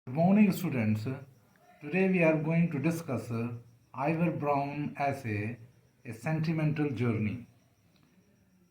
Good morning, students. Today we are going to discuss Ivor Brown essay, A Sentimental Journey.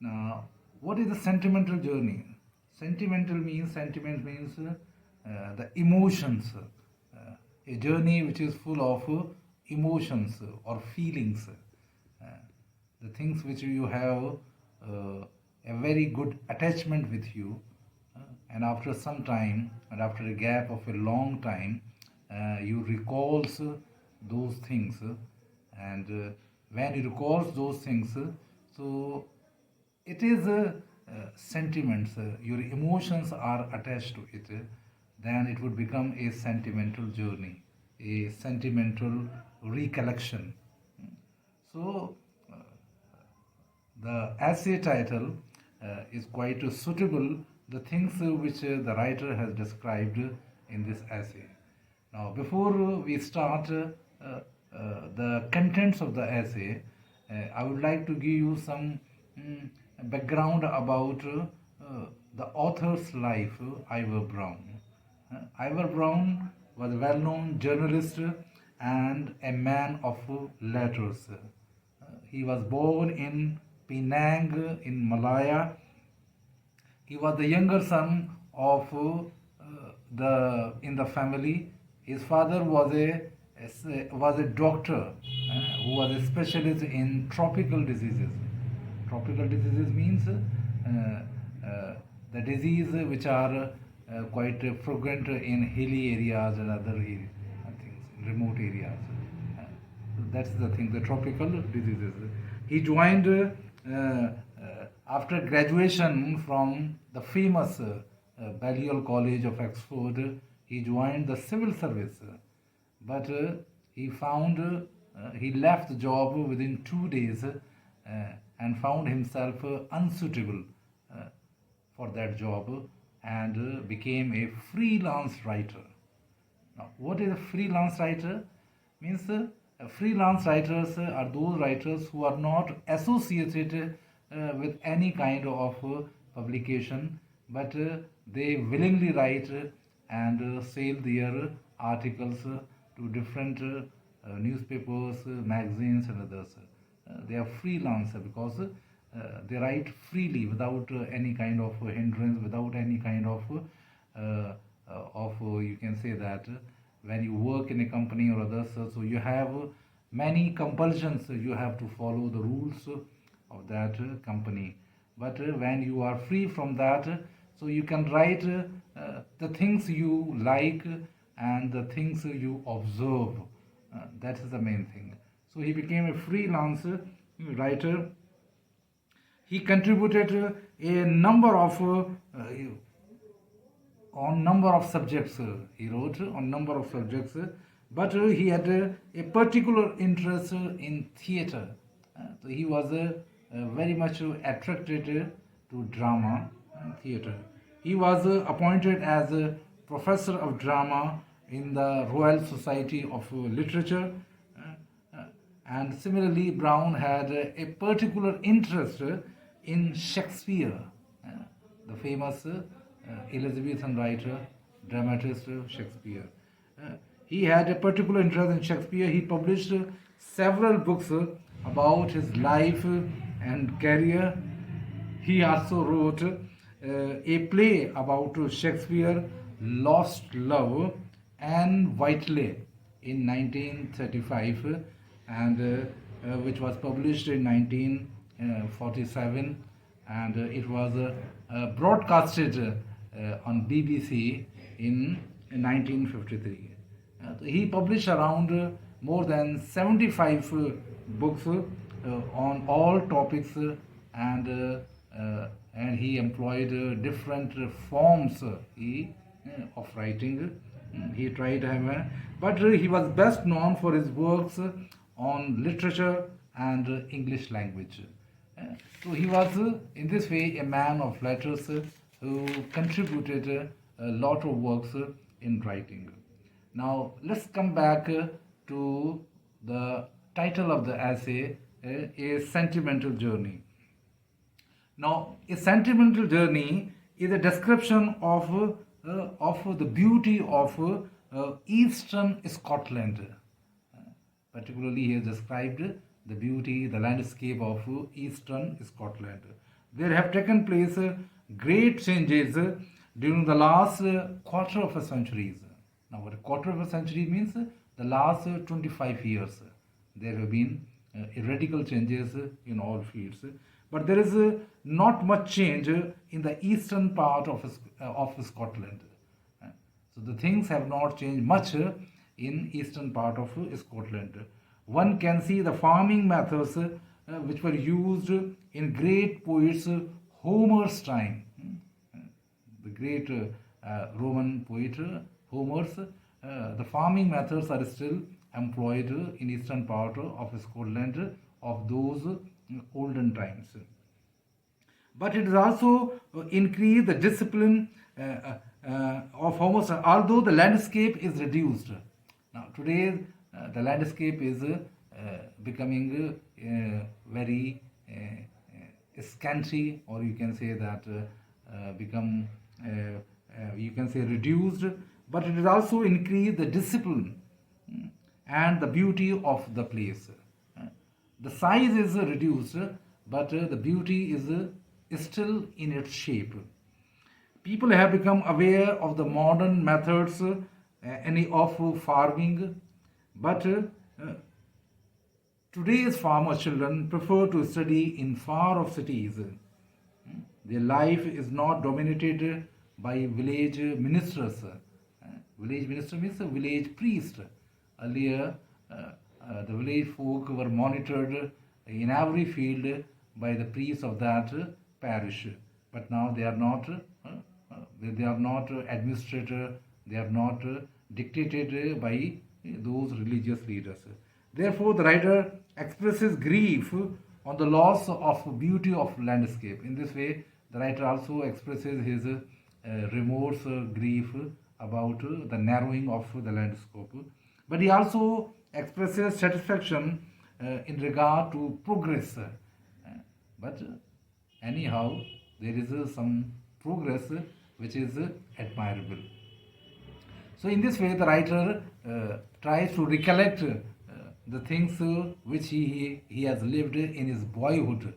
Now, what is a sentimental journey? Sentiment means the emotions. A journey which is full of emotions or feelings. Uh, the things which you have a very good attachment with you, and after some time and after a gap of a long time, you recalls those things, and when you recalls those things, so it is sentiments, your emotions are attached to it, then it would become a sentimental journey, a sentimental recollection. So the essay title is quite suitable, the things which the writer has described in this essay. Now, before we start the contents of the essay, I would like to give you some background about the author's life, Ivor Brown. Ivor Brown was a well known journalist and a man of letters. He was born in Penang in Malaya. He was the younger son of the in the family. His father was a doctor who was a specialist in tropical diseases. Tropical diseases means the disease which are quite frequent in hilly areas and other things, remote areas. That's the thing, the tropical diseases. He joined after graduation from the famous Balliol College of Oxford. He joined the civil service, but he found he left the job within 2 days and found himself unsuitable for that job, and became a freelance writer. Now, what is a freelance writer? Means freelance writers are those writers who are not associated with any kind of publication, but they willingly write and sell their articles to different newspapers, magazines, and others. They are freelancer because they write freely without any kind of hindrance, without any kind of you can say that when you work in a company or others, so you have many compulsions, you have to follow the rules of that company. But when you are free from that, so you can write the things you like and the things you observe. That is the main thing. So he became a freelance writer. He contributed a number of on number of subjects. He wrote on number of subjects, but he had a particular interest in theatre. So he was very much attracted to drama and theatre. He was appointed as a professor of drama in the Royal Society of Literature. And similarly, Brown had a particular interest in Shakespeare, the famous Elizabethan writer, dramatist Shakespeare. He had a particular interest in Shakespeare. He published several books about his life and career. He also wrote a play about Shakespeare, Lost Love, and Whiteley in 1935, and which was published in 1947, and it was broadcasted on BBC in 1953. He published around more than 75 books on all topics, and he employed different forms of writing. He tried to have, but he was best known for his works on literature and English language. So he was, in this way, a man of letters who contributed a lot of works in writing. Now, let's come back to the title of the essay, A Sentimental Journey. Now, a sentimental journey is a description of the beauty of eastern Scotland. Particularly, he has described the beauty, the landscape of eastern Scotland. There have taken place great changes during the last quarter of a century. Now, what a quarter of a century means, the last 25 years. There have been radical changes in all fields. But there is not much change in the eastern part of Scotland. So the things have not changed much in eastern part of Scotland. One can see the farming methods which were used in great poets Homer's time. The great Roman poet Homer's, the farming methods are still employed in eastern part of Scotland of those olden times. But it has also increased the discipline of Homer's, although the landscape is reduced. Now, today, the landscape is becoming very scanty, or you can say that you can say reduced, but it has also increased the discipline and the beauty of the place. The size is reduced, but the beauty is still in its shape. People have become aware of the modern methods of farming, but today's farmer children prefer to study in far off cities. Their life is not dominated by village ministers. Village minister means a village priest. Earlier, the village folk were monitored in every field by the priest of that parish. But now they are not. They are not administrated. They are not dictated by those religious leaders. Therefore, the writer expresses grief on the loss of beauty of landscape. In this way, the writer also expresses his remorse, grief about the narrowing of the landscape. But he also expresses satisfaction in regard to progress. But anyhow, there is some progress which is admirable. So, in this way, the writer tries to recollect the things which he has lived in his boyhood.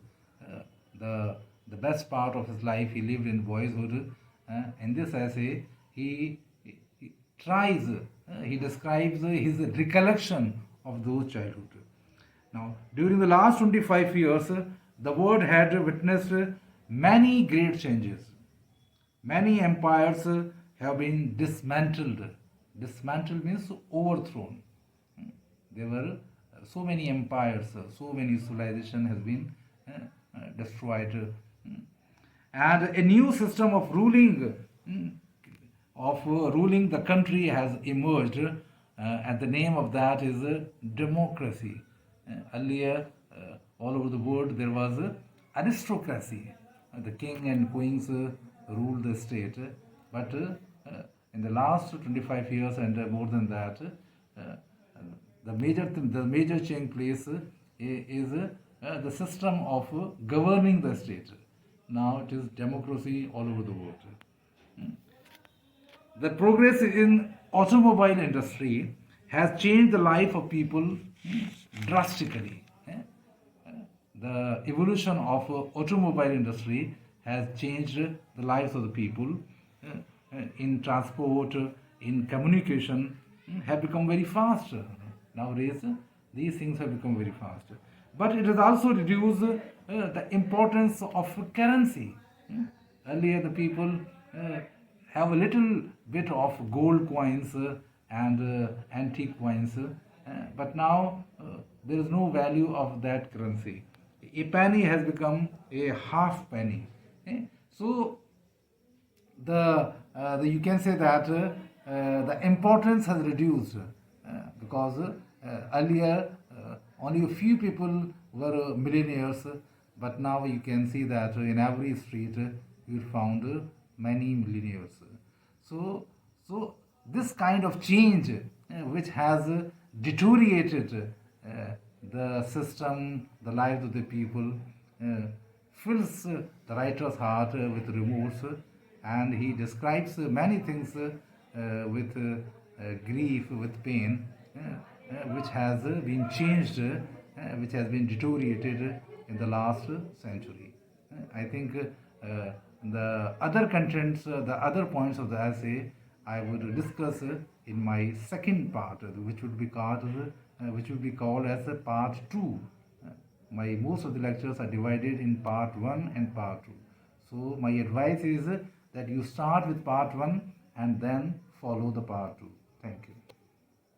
The best part of his life he lived in boyhood. In this essay, he tries, he describes his recollection of those childhood. Now, during the last 25 years, the world had witnessed many great changes. Many empires have been dismantled. Dismantled means overthrown. There were so many empires, so many civilization has been destroyed, and a new system of ruling the country has emerged, and the name of that is democracy. Earlier, all over the world there was aristocracy. The king and queens ruled the state, but in the last 25 years and more than that, the major change place is the system of governing the state. Now it is democracy all over the world. The progress in automobile industry has changed the life of people drastically. The evolution of automobile industry has changed the lives of the people in transport, in communication, have become very fast. Nowadays, these things have become very fast. But it has also reduced the importance of currency. Earlier, the people have a little bit of gold coins and antique coins, but now there is no value of that currency. A penny has become a half penny. So you can say that the importance has reduced because earlier only a few people were millionaires, but now you can see that in every street you found many millionaires. So this kind of change which has deteriorated the system, the lives of the people, fills the writer's heart with remorse, and he describes many things with grief, with pain, which has been changed, which has been deteriorated in the last century. I think the other contents, the other points of the essay, I would discuss in my second part, which would be called as part 2. My most of the lectures are divided in part 1 and part 2. So my advice is that you start with part 1 and then follow the part 2. Thank you.